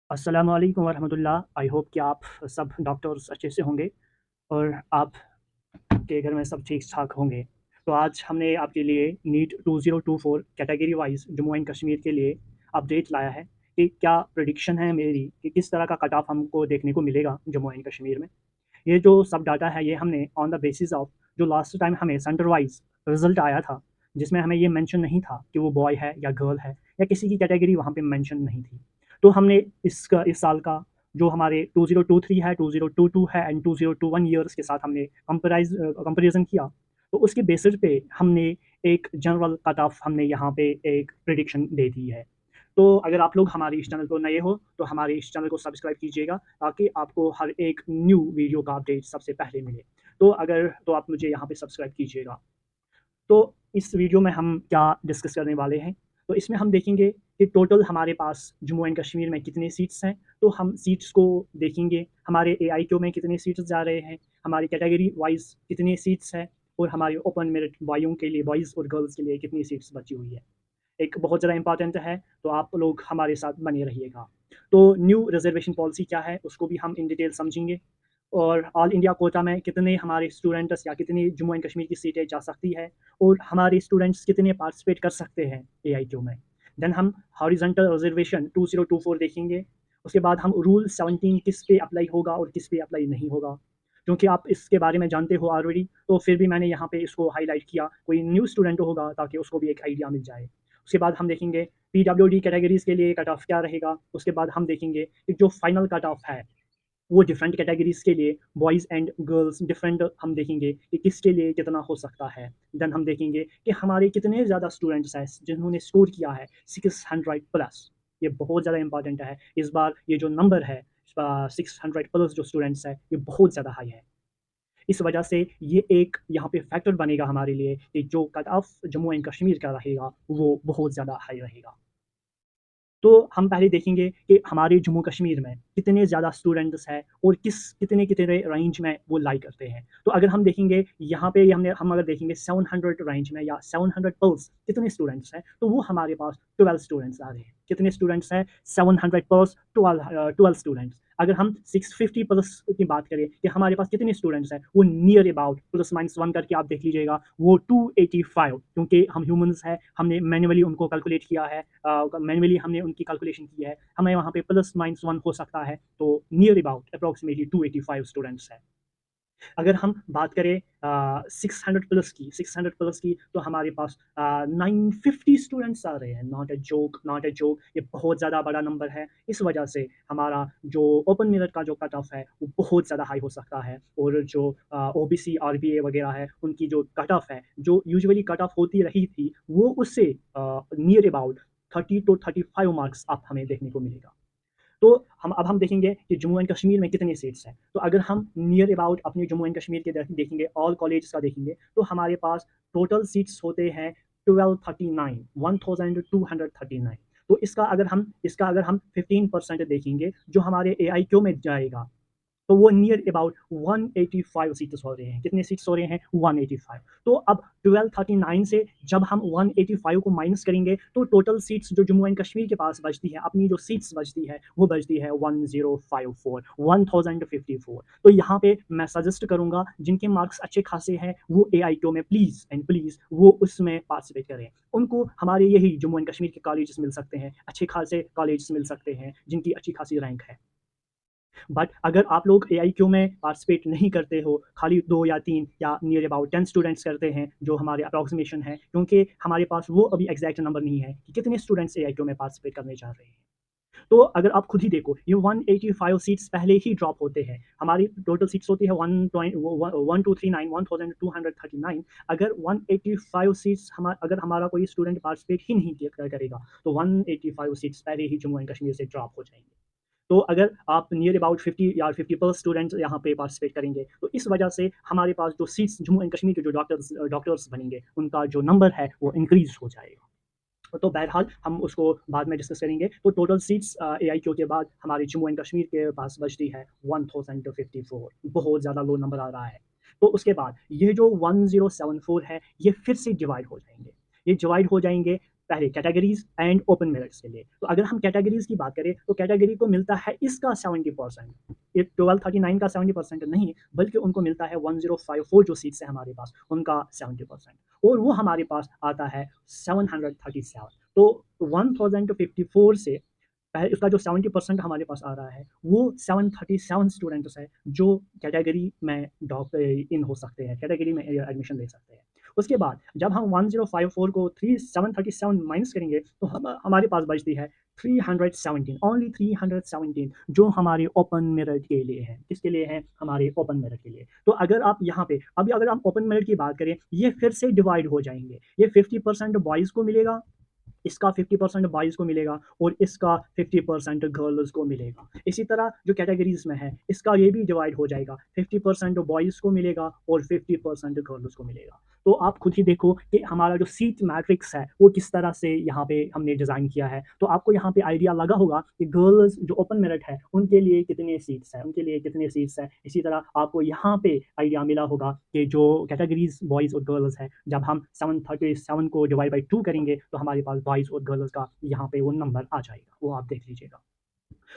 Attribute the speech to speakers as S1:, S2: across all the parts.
S1: अस्सलाम वालेकुम वरहमतुल्लाह। I hope कि आप सब डॉक्टर्स अच्छे से होंगे और आपके घर में सब ठीक-ठाक होंगे। तो आज हमने आपके लिए NEET 2024 category wise Jammu and Kashmir के लिए अपडेट लाया है कि क्या प्रेडिक्शन है मेरी कि किस तरह का कट ऑफ हमको देखने को मिलेगा जम्मू एंड कश्मीर में। ये जो सब डाटा है ये हमने ऑन द बेसिस ऑफ जो लास्ट टाइम हमें सेंटर वाइज़ रिज़ल्ट आया था, जिसमें हमें ये मेंशन नहीं था कि वो बॉय है या गर्ल है या किसी की कैटेगरी वहाँ पे मेंशन नहीं थी। तो हमने इस साल का जो हमारे 2023 है, 2022 है एंड 2021 ईयर्स के साथ हमने कंपैरिज़न किया। तो उसके बेसिस पे हमने एक जनरल कट ऑफ हमने यहाँ पे एक प्रेडिक्शन दे दी है। तो अगर आप लोग हमारे इस चैनल को नए हो, तो हमारे इस चैनल को सब्सक्राइब कीजिएगा ताकि आपको हर एक न्यू वीडियो का अपडेट सबसे पहले मिले। तो आप मुझे यहाँ पे सब्सक्राइब कीजिएगा। तो इस वीडियो में हम क्या डिस्कस करने वाले हैं, तो इसमें हम देखेंगे कि टोटल हमारे पास जम्मू एंड कश्मीर में कितने सीट्स हैं। तो हम सीट्स को देखेंगे, हमारे एआईक्यू में कितने सीट्स जा रहे हैं, हमारी कैटेगरी वाइज कितने सीट्स हैं और हमारे ओपन मेरिट बॉयों के लिए, बॉयज़ और गर्ल्स के लिए कितनी सीट्स बची हुई है। एक बहुत ज़्यादा इंपॉर्टेंट है, तो आप लोग हमारे साथ बने रहिएगा। तो न्यू रिजर्वेशन पॉलिसी क्या है, उसको भी हम इन डिटेल समझेंगे और ऑल इंडिया कोटा में कितने हमारे स्टूडेंट्स या कितनी जम्मू एंड कश्मीर की सीटें जा सकती है और हमारे स्टूडेंट्स कितने पार्टिसिपेट कर सकते हैं एआईक्यू में। देन हम हॉरिजॉन्टल रिजर्वेशन 2024 देखेंगे। उसके बाद हम रूल 17 किस पे अप्लाई होगा और किस पे अप्लाई नहीं होगा, क्योंकि आप इसके बारे में जानते हो ऑलरेडी, तो फिर भी मैंने यहाँ पे इसको हाईलाइट किया, कोई न्यू स्टूडेंट होगा ताकि उसको भी एक आइडिया मिल जाए। उसके बाद हम देखेंगे पीडब्ल्यूडी कैटेगरीज़ के लिए कट ऑफ क्या रहेगा। उसके बाद हम देखेंगे कि जो फाइनल कट ऑफ है वो डिफरेंट कैटेगरीज़ के लिए बॉयज़ एंड गर्ल्स डिफरेंट हम देखेंगे कि किसके लिए कितना हो सकता है। देन हम देखेंगे कि हमारे कितने ज़्यादा स्टूडेंट्स हैं जिन्होंने स्कोर किया है 600 प्लस। ये बहुत ज़्यादा इंपॉर्टेंट है। इस बार ये जो नंबर है 600 प्लस जो स्टूडेंट्स हैं ये बहुत ज़्यादा हाई है। इस वजह से ये एक यहाँ पे फैक्टर बनेगा हमारे लिए कि जो cut off Jammu and Kashmir का रहेगा वो बहुत ज़्यादा हाई रहेगा। तो हम पहले देखेंगे कि हमारे जम्मू कश्मीर में कितने ज़्यादा स्टूडेंट्स हैं और कितने कितने रेंज में वो लाई करते हैं। तो अगर हम देखेंगे यहाँ पे हम अगर देखेंगे 700 रेंज में या 700 प्लस कितने स्टूडेंट्स हैं, तो वो हमारे पास 12 स्टूडेंट्स आ रहे हैं। कितने स्टूडेंट्स हैं? 700 प्लस 12 स्टूडेंट्स। अगर हम 650 प्लस की बात करें कि हमारे पास कितने स्टूडेंट्स हैं, वो नियर अबाउट प्लस माइनस 1 करके आप देख लीजिएगा, वो 285, क्योंकि हम ह्यूमन्स हैं, हमने मैन्युअली उनको कैलकुलेट किया है, मैन्युअली हमने उनकी कैलकुलेशन की है, हमें वहाँ पे प्लस माइनस 1 हो सकता है, तो नियर अबाउट अप्रॉक्सिमेटली 285 स्टूडेंट्स हैं। अगर हम बात करें 600 प्लस की, तो हमारे पास 950 स्टूडेंट्स आ रहे हैं। Not a joke, not a joke, ये बहुत ज़्यादा बड़ा नंबर है। इस वजह से हमारा जो ओपन मेरिट का जो कट ऑफ है वो बहुत ज़्यादा हाई हो सकता है और जो ओबीसी आरबीए वगैरह है उनकी जो कट ऑफ है, जो यूजुअली कट ऑफ होती रही थी, वो उससे नियर अबाउट 30 टू 35 मार्क्स आप हमें देखने को मिलेगा। तो हम देखेंगे कि जम्मू एंड कश्मीर में कितने सीट्स हैं। तो अगर हम नियर अबाउट अपने जम्मू एंड कश्मीर के देखेंगे, ऑल कॉलेजेस का देखेंगे, तो हमारे पास टोटल सीट्स होते हैं 1239, तो इसका अगर हम 15% देखेंगे जो हमारे एआईक्यू में जाएगा, तो वो नियर अबाउट 185 सीट्स हो रहे हैं। कितने सीट्स हो रहे हैं? 185। तो अब 1239 से जब हम 185 को माइनस करेंगे, तो टोटल सीट्स जो जम्मू एंड कश्मीर के पास बचती है, अपनी जो सीट्स बचती है, वो बचती है 1054। तो यहाँ पे मैं सजेस्ट करूँगा जिनके मार्क्स अच्छे खासे हैं, वो एआईक्यू में प्लीज़ एंड प्लीज़ वो उसमें पार्टिसिपेट करें। उनको हमारे यही जम्मू एंड कश्मीर के कॉलेजेस मिल सकते हैं, अच्छे खासे कॉलेजेस मिल सकते हैं, जिनकी अच्छी खासी रैंक है। बट अगर आप लोग एआईक्यू में पार्टिसिपेट नहीं करते हो, खाली 2 या 3 या नियर अबाउट 10 स्टूडेंट्स करते हैं, जो हमारे अप्रॉक्सिमेशन है, क्योंकि हमारे पास वो अभी एग्ज़ैक्ट नंबर नहीं है कि कितने स्टूडेंट्स एआईक्यू में पार्टिसिपेट करने जा रहे हैं। तो अगर आप खुद ही देखो, ये 185 सीट्स पहले ही ड्रॉप होते हैं। हमारी टोटल सीट्स होती है 1239। अगर 185 सीट्स अगर हमारा कोई स्टूडेंट पार्टिसिपेट ही नहीं करेगा, तो 185 सीट्स पहले ही जम्मू एंड कश्मीर से ड्रॉप हो जाएँगे। तो अगर आप नियर अबाउट 50 या 50 प्लस स्टूडेंट्स यहाँ पे पार्टिसिपेट करेंगे, तो इस वजह से हमारे पास जो सीट्स जम्मू एंड कश्मीर के जो डॉक्टर्स बनेंगे, उनका जो नंबर है वो इंक्रीज़ हो जाएगा। तो बहरहाल हम उसको बाद में डिस्कस करेंगे। तो टोटल सीट्स एआईक्यू के बाद हमारे जम्मू एंड कश्मीर के पास बचती है 1054, बहुत ज़्यादा लो नंबर आ रहा है। तो उसके बाद ये जो 1074 है, ये फिर से डिवाइड हो जाएँगे। ये डिवाइड हो जाएँगे पहले कैटेगरीज एंड ओपन मेरिट्स के लिए। तो अगर हम कैटेगरीज की बात करें तो कैटेगरी को मिलता है इसका 70%, ये 1239 का 70% नहीं, बल्कि उनको मिलता है 1054 जो सीट्स है हमारे पास उनका 70%, और वो हमारे पास आता है 737। तो 1054 से पहले उसका जो 70% हमारे पास आ रहा है वो 737 स्टूडेंट्स है जो कैटेगरी में डॉक्टर इन हो सकते हैं, कैटेगरी में एडमिशन ले सकते हैं। उसके बाद जब हम 1054 को 737 माइनस करेंगे तो हमारे पास बचती है 317, ओनली 317 जो हमारे ओपन मेरिट के लिए है। किसके लिए है? हमारे ओपन मेरिट के लिए। तो अगर आप यहाँ पे अभी अगर आप ओपन मेरिट की बात करें, ये फिर से डिवाइड हो जाएंगे, ये 50% बॉयज़ को मिलेगा, इसका 50% बॉयज़ को मिलेगा और इसका 50% गर्ल्स को मिलेगा। इसी तरह जो कैटेगरीज में है इसका ये भी डिवाइड हो जाएगा, 50% बॉयज़ को मिलेगा और 50% गर्ल्स को मिलेगा। तो आप खुद ही देखो कि हमारा जो सीट मैट्रिक्स है वो किस तरह से यहाँ पे हमने डिज़ाइन किया है। तो आपको यहाँ पे आइडिया लगा होगा कि गर्ल्स जो ओपन मेरिट है उनके लिए कितने सीट्स हैं, उनके लिए कितने सीट्स हैं। इसी तरह आपको यहाँ पे आइडिया मिला होगा कि जो कैटेगरीज बॉयज़ और गर्ल्स है, जब हम 737 को डिवाइड बाई 2 करेंगे तो हमारे पास बॉयज़ और गर्ल्स का यहाँ पे वो नंबर आ जाएगा, वो आप देख लीजिएगा।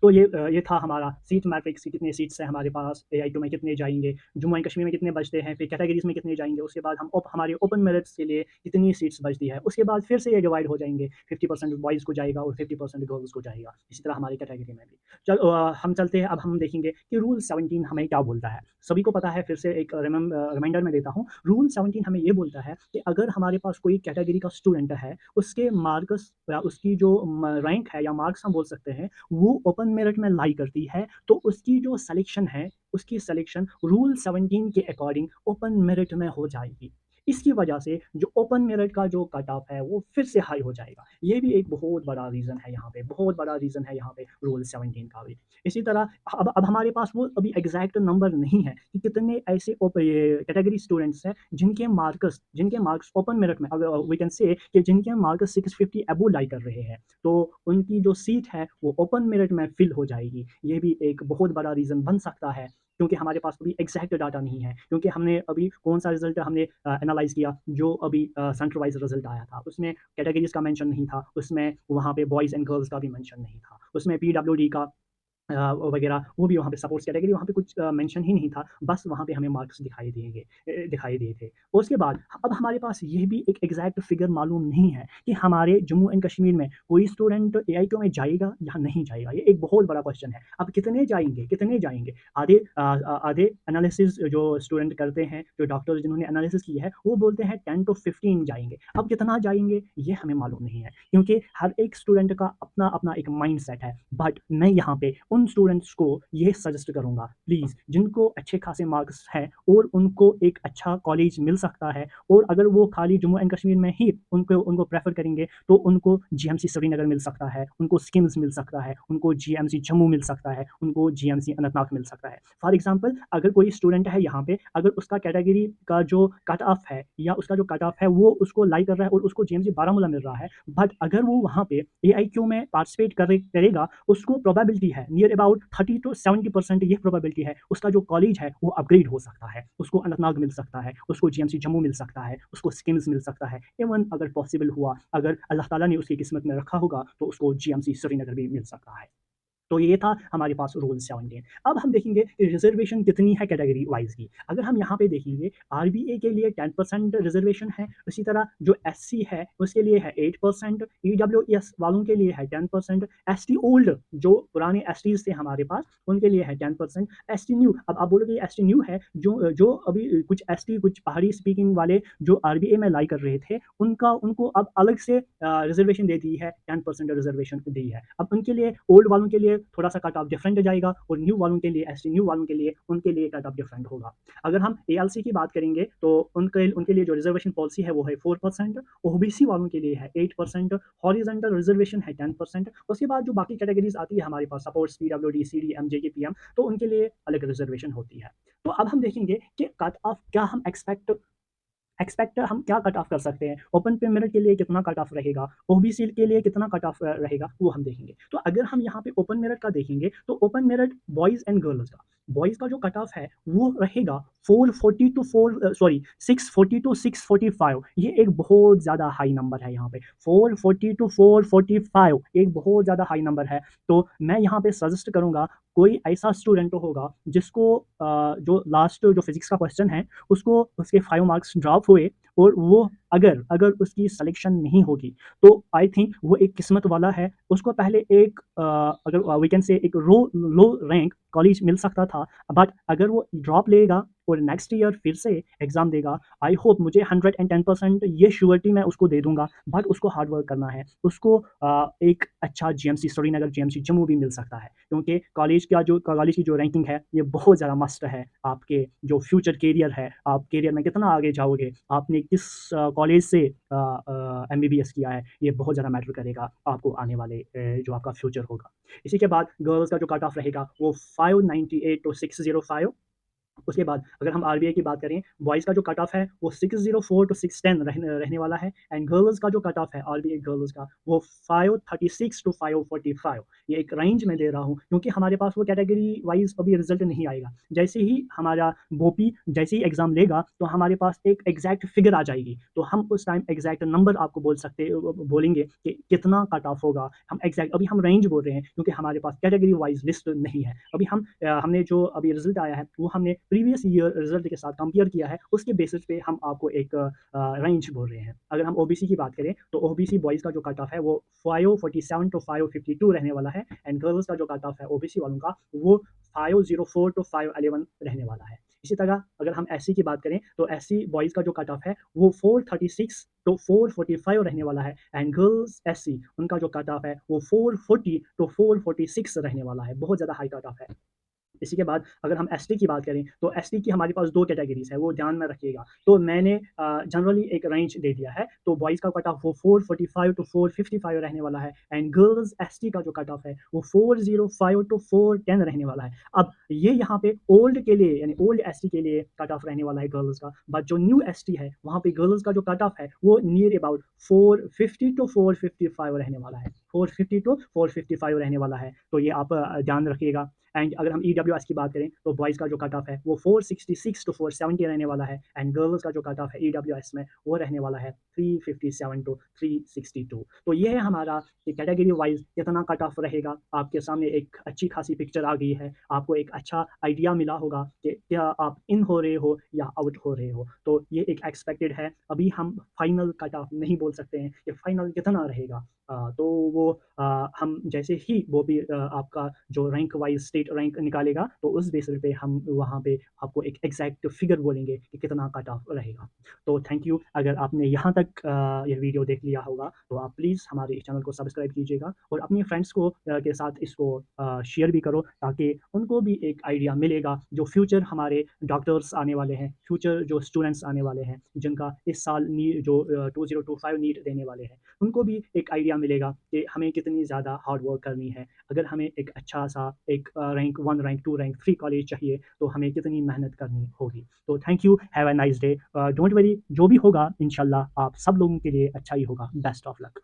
S1: तो ये था हमारा सीट मैट्रिक्स, कितने सीट्स हैं हमारे पास, AI2 में कितने जाएंगे, जम्मू एंड कश्मीर में कितने बचते हैं, फिर कैटेगरीज में कितने जाएंगे, उसके बाद हम हमारे ओपन मेरिट्स के लिए कितनी सीट्स बचती है, उसके बाद फिर से ये डिवाइड हो जाएंगे, 50% बॉयज़ को जाएगा और 50% गर्ल्स को जाएगा। इसी तरह हमारी कैटेगरी में भी हम चलते हैं। अब हम देखेंगे कि रूल 17 हमें क्या बोलता है। सभी को पता है, फिर से एक रिमाइंडर में देता हूँ। रूल 17 हमें ये बोलता है कि अगर हमारे पास कोई कैटेगरी का स्टूडेंट है, उसके मार्क्स या उसकी जो रैंक है या मार्क्स हम बोल सकते हैं वो ओपन मेरिट में लाई करती है, तो उसकी जो सिलेक्शन है उसकी सिलेक्शन रूल 17 के अकॉर्डिंग ओपन मेरिट में हो जाएगी। इसकी वजह से जो ओपन मेरिट का जो कट ऑफ है वो फिर से हाई हो जाएगा। ये भी एक बहुत बड़ा रीज़न है यहाँ पे, बहुत बड़ा रीज़न है यहाँ पे रूल 17 का भी। इसी तरह अब हमारे पास वो अभी एग्जैक्ट नंबर नहीं है कि कितने ऐसे ये कैटेगरी स्टूडेंट्स हैं जिनके मार्क्स ओपन मेरिट में, अगर वी कैन से कि जिनके मार्क्स 650 अबो लाई कर रहे हैं, तो उनकी जो सीट है वो ओपन मेरिट में फिल हो जाएगी। ये भी एक बहुत बड़ा रीज़न बन सकता है, क्योंकि हमारे पास अभी एग्जैक्ट डाटा नहीं है, क्योंकि हमने अभी कौन सा रिजल्ट हमने एनालाइज किया, जो अभी सेंटर वाइज रिजल्ट आया था उसमें कैटेगरीज का मेंशन नहीं था, उसमें वहाँ पे बॉयज़ एंड गर्ल्स का भी मेंशन नहीं था, उसमें PWD का वगैरह वो भी वहाँ पे सपोर्ट्स कैटेगरी वहाँ पे कुछ मेंशन ही नहीं था, बस वहाँ पे हमें मार्क्स दिखाई दिए थे। उसके बाद अब हमारे पास ये भी एक एग्जैक्ट फिगर मालूम नहीं है कि हमारे जम्मू एंड कश्मीर में कोई स्टूडेंट AI2 में जाएगा या नहीं जाएगा। ये एक बहुत बड़ा क्वेश्चन है। अब कितने जाएंगे? आधे एनालिसिस जो स्टूडेंट करते हैं, जो डॉक्टर्स जिन्होंने एनालिसिस की है वो बोलते हैं 10 to 15 जाएंगे। अब कितना जाएंगे ये हमें मालूम नहीं है, क्योंकि हर एक स्टूडेंट का अपना अपना एक माइंड सेट है। बट मैं यहाँ पे उन स्टूडेंट्स को ये सजेस्ट करूँगा, प्लीज़, जिनको अच्छे खासे मार्क्स हैं और उनको एक अच्छा कॉलेज मिल सकता है, और अगर वो खाली जम्मू एंड कश्मीर में ही उनको उनको प्रेफर करेंगे तो उनको GMC श्रीनगर मिल सकता है, उनको स्किम्स मिल सकता है, उनको GMC जम्मू मिल सकता है, उनको GMC अनंतनाग मिल सकता है। फॉर एग्जाम्पल, अगर कोई स्टूडेंट है यहाँ पे, अगर उसका कैटेगरी का जो कट ऑफ है या उसका जो कट ऑफ है वो उसको लाई कर रहा है और उसको GMC बारामूला मिल रहा है, बट अगर वो वहाँ पे AI2 में पार्टिसिपेट करेगा, उसको प्रोबेबिलिटी है नियर अबाउट 30 to 70%, ये प्रोबेबिलिटी है उसका जो कॉलेज है वो अपग्रेड हो सकता है, उसको अनंतनाग मिल सकता है, उसको GMC जम्मू मिल सकता है, उसको स्किम्स मिल सकता है, इवन अगर पॉसिबल हुआ, अगर अल्लाह ताला ने उसकी किस्मत में रखा होगा तो उसको GMC श्रीनगर भी मिल सकता है। तो ये था हमारे पास रूल 17। अब हम देखेंगे कि रिजर्वेशन कितनी है कैटेगरी वाइज की। अगर हम यहाँ पे देखेंगे, RBA के लिए 10% रिजर्वेशन है, इसी तरह जो SC है उसके लिए है 8%, EWS वालों के लिए है 10%, ST ओल्ड जो पुराने STs थे हमारे पास उनके लिए है 10%, ST न्यू, अब आप बोलोगे ST न्यू है, जो जो अभी कुछ ST कुछ पहाड़ी स्पीकिंग वाले जो RBA में लाई कर रहे थे उनको अब अलग से रिजर्वेशन दे दी है, 10% रिजर्वेशन दी है। अब उनके लिए, ओल्ड वालों के लिए थोड़ा सा कट ऑफ डिफरेंट जाएगा, और न्यू वालों के लिए, ST न्यू वालों के लिए, उनके लिए कट ऑफ डिफरेंट होगा। अगर हम ALC की बात करेंगे तो उनके उनके लिए जो रिजर्वेशन पॉलिसी है वो है 4%, OBC वालों के लिए है 8%, हॉरिजॉन्टल रिजर्वेशन है 10%। उसके बाद जो बाकी कैटेगरीज आती है हमारे पास, supports, PWD, CD, MJK, PM, तो उनके लिए अलग रिजर्वेशन होती है। तो अब हम देखेंगे कि कट ऑफ क्या हम एक्सपेक्ट एक्सपेक्ट हम क्या कट ऑफ कर सकते हैं, ओपन पे मेरिट के लिए कितना कट ऑफ रहेगा, ओबीसी के लिए कितना कट ऑफ रहेगा, वो हम देखेंगे। तो अगर हम यहाँ पे ओपन मेरिट का देखेंगे तो open merit boys and girls का, बॉयज़ का जो कट ऑफ है वो रहेगा 440 टू 640 टू 645। ये एक बहुत ज़्यादा हाई नंबर है यहाँ पे, 440 टू 445 एक बहुत ज़्यादा हाई नंबर है। तो मैं यहाँ पे सजेस्ट करूँगा, कोई ऐसा स्टूडेंट होगा जिसको जो लास्ट जो फिजिक्स का क्वेश्चन है उसको उसके 5 मार्क्स ड्रॉप हुए और वो अगर अगर उसकी सिलेक्शन नहीं होगी तो आई थिंक वो एक किस्मत वाला है। उसको पहले एक अगर वी कैन से एक लो रैंक कॉलेज मिल सकता था, बट अगर वो ड्रॉप लेगा और नेक्स्ट ईयर फिर से एग्ज़ाम देगा, आई होप मुझे 110% ये श्योरिटी मैं उसको दे दूंगा। बट उसको हार्ड वर्क करना है, उसको एक अच्छा जीएमसी श्रीनगर, जीएमसी जम्मू भी मिल सकता है, क्योंकि कॉलेज की जो रैंकिंग है ये बहुत ज़्यादा मस्ट है आपके जो फ्यूचर करियर है, आप करियर में कितना आगे जाओगे, आपने किस कॉलेज से एमबीबीएस किया है, ये बहुत ज़्यादा मैटर करेगा आपको आने वाले जो आपका फ्यूचर होगा। इसी के बाद गर्ल्स का जो कट ऑफ रहेगा वो 598 टू 605। उसके बाद अगर हम आरबीआई की बात करें, बॉयज़ का जो कट ऑफ है वो 604 टू 610 रहने वाला है, एंड गर्ल्स का जो कट ऑफ है आरबीआई गर्ल्स का वो 536 टू 545। ये एक रेंज में दे रहा हूँ क्योंकि हमारे पास वो कैटेगरी वाइज अभी रिजल्ट नहीं आएगा। जैसे ही हमारा बोपी जैसे ही एग्ज़ाम लेगा तो हमारे पास एक एग्जैक्ट फिगर आ जाएगी, तो हम उस टाइम एग्जैक्ट नंबर आपको बोलेंगे कि कितना कट ऑफ होगा। हम एग्जैक्ट अभी हम रेंज बोल रहे हैं क्योंकि हमारे पास कैटेगरी वाइज लिस्ट नहीं है। अभी हमने जो अभी रिजल्ट आया है वो हमने प्रीवियस ईयर रिजल्ट के साथ कंपेयर किया है, उसके बेसिस पे हम आपको एक रेंज बोल रहे हैं। अगर हम ओबीसी की बात करें तो ओबीसी बॉयज़ का जो कट ऑफ है वो 547 टू 552 रहने वाला है, एंड गर्ल्स का जो कट ऑफ है ओबीसी वालों का वो 504 टू 511 रहने वाला है। इसी तरह अगर हम एससी की बात करें तो एससी बॉयज़ का जो कट ऑफ है वो 436 तो 445 रहने वाला है, एंड गर्ल्स एससी उनका जो कट ऑफ है वो 440 तो 446 रहने वाला है। बहुत ज़्यादा हाई कट ऑफ है। इसी के बाद अगर हम एसटी की बात करें तो एसटी की हमारे पास 2 कैटेगरीज़ है, वो ध्यान में रखिएगा। तो मैंने जनरली एक रेंज दे दिया है, तो बॉयज़ का कट ऑफ वो 445 टू 455 रहने वाला है, एंड गर्ल्स एसटी का जो कट ऑफ है वो 405 टू 410 रहने वाला है। अब ये यहाँ पे ओल्ड के लिए यानी ओल्ड एसटी के लिए कट ऑफ रहने वाला है गर्ल्स का, बट जो न्यू एसटी है वहाँ पे गर्ल्स का जो कट ऑफ है वो नियर अबाउट 450 टू 455 रहने वाला है, 450 टू 455 रहने वाला है। तो ये आप ध्यान रखिएगा। एंड अगर हम ईडब्ल्यूएस की बात करें तो बॉयज़ का जो कट ऑफ है वो 466 टू 470 रहने वाला है, एंड गर्ल्स का जो कट ऑफ है ईडब्ल्यूएस में वो रहने वाला है 357 टू 362। तो ये है हमारा कि कैटेगरी वाइज कितना कट ऑफ रहेगा। आपके सामने एक अच्छी खासी पिक्चर आ गई है, आपको एक अच्छा आइडिया मिला होगा कि क्या आप इन हो रहे हो या आउट हो रहे हो। तो ये एक एक्सपेक्टेड है, अभी हम फाइनल कट ऑफ नहीं बोल सकते हैं कि फाइनल कितना रहेगा। तो वो हम जैसे ही वो भी आपका जो रैंक वाइज स्टेट रैंक निकालेगा तो उस बेसिस पे हम वहाँ पे आपको एक एग्जैक्ट फिगर बोलेंगे कि कितना कट ऑफ रहेगा। तो थैंक यू, अगर आपने यहाँ तक ये वीडियो देख लिया होगा तो आप प्लीज़ हमारे इस चैनल को सब्सक्राइब कीजिएगा और अपने फ्रेंड्स को के साथ इसको शेयर भी करो, ताकि उनको भी एक आइडिया मिलेगा जो फ्यूचर हमारे डॉक्टर्स आने वाले हैं, फ्यूचर जो स्टूडेंट्स आने वाले हैं जिनका इस साल जो 2025 नीट देने वाले हैं, उनको भी एक आइडिया मिलेगा कि हमें कितनी ज़्यादा हार्ड वर्क करनी है। अगर हमें एक अच्छा सा एक रैंक 1, रैंक 2, रैंक 3 कॉलेज चाहिए तो हमें कितनी मेहनत करनी होगी। तो thank you, have a nice day. Don't worry, जो भी होगा इंशाल्लाह आप सब लोगों के लिए अच्छा ही होगा। Best of luck.